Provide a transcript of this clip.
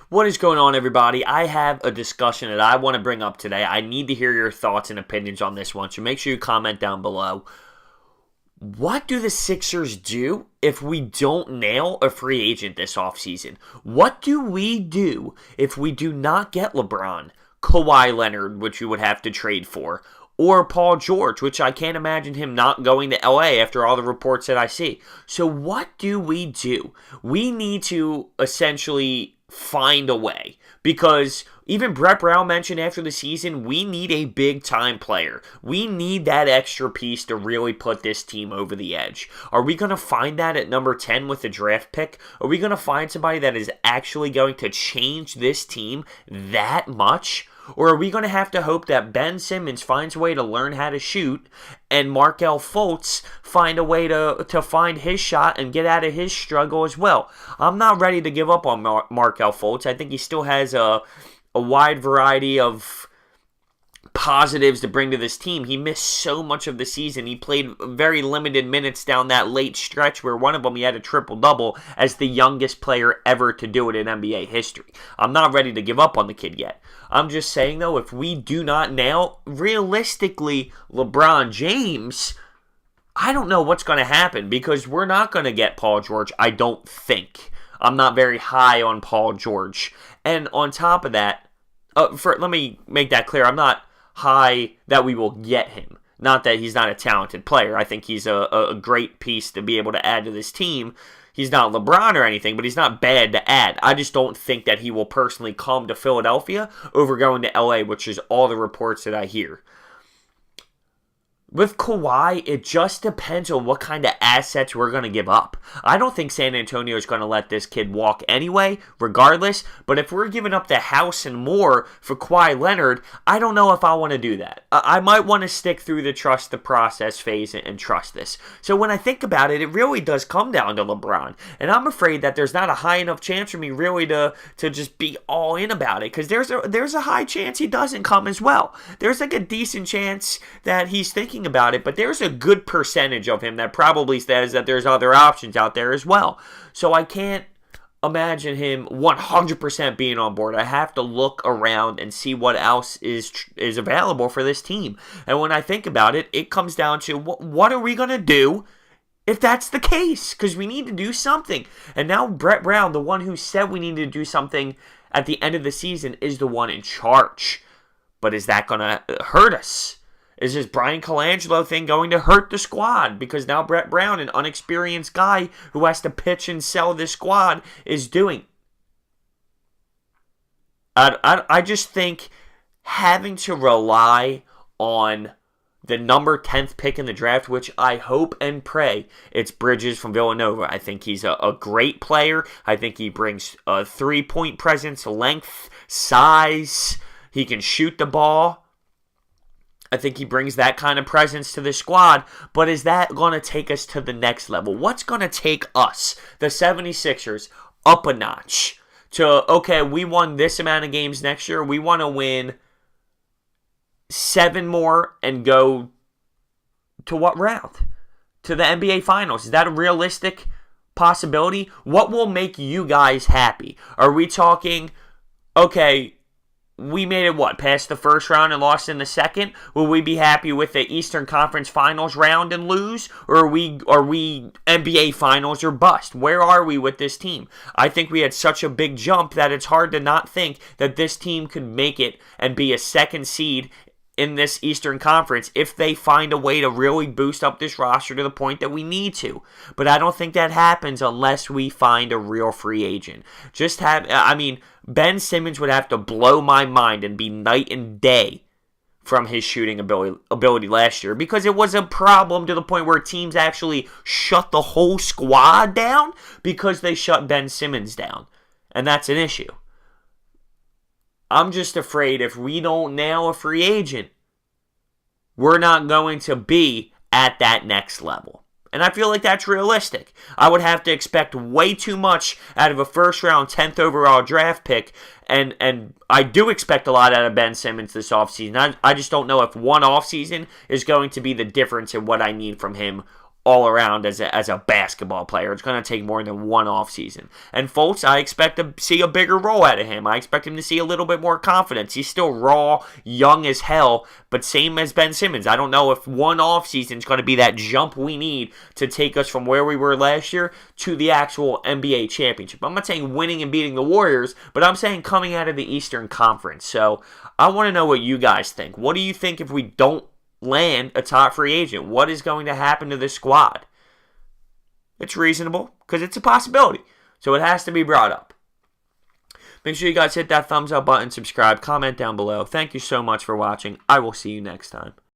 What is going on, everybody? I have a discussion that I want to bring up today. I need to hear your thoughts and opinions on this one, so make sure you comment down below. What do the Sixers do if we don't nail a free agent this offseason? What do we do if we do not get LeBron, Kawhi Leonard, which we would have to trade for, or Paul George, which I can't imagine him not going to LA after all the reports that I see? So what do? We need to essentially find a way, because even Brett Brown mentioned after the season, we need a big-time player. We need that extra piece to really put this team over the edge. Are we going to find that at number 10 with the draft pick? Are we going to find somebody that is actually going to change this team that much? Or are we going to have to hope that Ben Simmons finds a way to learn how to shoot and Markelle Fultz find a way to find his shot and get out of his struggle as well? I'm not ready to give up on Markelle Fultz. I think he still has a wide variety of positives to bring to this team. He missed so much of the season. He played very limited minutes down that late stretch where one of them he had a triple-double as the youngest player ever to do it in NBA history. I'm not ready to give up on the kid yet. I'm just saying, though, if we do not nail, realistically, LeBron James, I don't know what's going to happen, because we're not going to get Paul George, I don't think. I'm not very high on Paul George. And on top of that, let me make that clear, I'm not high that we will get him. Not that he's not a talented player. I think he's a great piece to be able to add to this team. He's not LeBron or anything, but he's not bad to add. I just don't think that he will personally come to Philadelphia over going to LA, which is all the reports that I hear. With Kawhi, it just depends on what kind of assets we're going to give up. I don't think San Antonio is going to let this kid walk anyway, regardless. But if we're giving up the house and more for Kawhi Leonard, I don't know if I want to do that. I might want to stick through the trust the process phase and trust this. So when I think about it, it really does come down to LeBron. And I'm afraid that there's not a high enough chance for me really to just be all in about it. Because there's a high chance he doesn't come as well. There's like a decent chance that he's thinking about it, but there's a good percentage of him that probably says that there's other options out there as well. So I can't imagine him 100% being on board. I have to look around and see what else is available for this team. And when I think about it, it comes down to what are we going to do if that's the case? Because we need to do something. And now Brett Brown, the one who said we needed to do something at the end of the season, is the one in charge. But is that going to hurt us? Is this Brian Colangelo thing going to hurt the squad? Because now Brett Brown, an unexperienced guy who has to pitch and sell this squad, is doing. I just think having to rely on the number 10th pick in the draft, which I hope and pray it's Bridges from Villanova. I think he's a great player. I think he brings a three-point presence, length, size. He can shoot the ball. I think he brings that kind of presence to the squad, but is that going to take us to the next level? What's going to take us, the 76ers, up a notch to, okay, we won this amount of games next year, we want to win 7 more and go to what round? To the NBA Finals. Is that a realistic possibility? What will make you guys happy? Are we talking, okay, we made it, past the first round and lost in the second? Will we be happy with the Eastern Conference Finals round and lose? Or are we NBA Finals or bust? Where are we with this team? I think we had such a big jump that it's hard to not think that this team could make it and be a second seed in this Eastern Conference if they find a way to really boost up this roster to the point that we need to. But I don't think that happens unless we find a real free agent. Ben Simmons would have to blow my mind and be night and day from his shooting ability last year, because it was a problem to the point where teams actually shut the whole squad down because they shut Ben Simmons down. And that's an issue. I'm just afraid if we don't nail a free agent, we're not going to be at that next level. And I feel like that's realistic. I would have to expect way too much out of a first-round, 10th overall draft pick. And I do expect a lot out of Ben Simmons this offseason. I just don't know if one offseason is going to be the difference in what I need from him all around as a basketball player. It's going to take more than one offseason. And Fultz, I expect to see a bigger role out of him. I expect him to see a little bit more confidence. He's still raw, young as hell, but same as Ben Simmons. I don't know if one offseason is going to be that jump we need to take us from where we were last year to the actual NBA championship. I'm not saying winning and beating the Warriors, but I'm saying coming out of the Eastern Conference. So I want to know what you guys think. What do you think if we don't land a top free agent? What is going to happen to this squad? It's reasonable because it's a possibility. So it has to be brought up. Make sure you guys hit that thumbs up button, subscribe, comment down below. Thank you so much for watching. I will see you next time.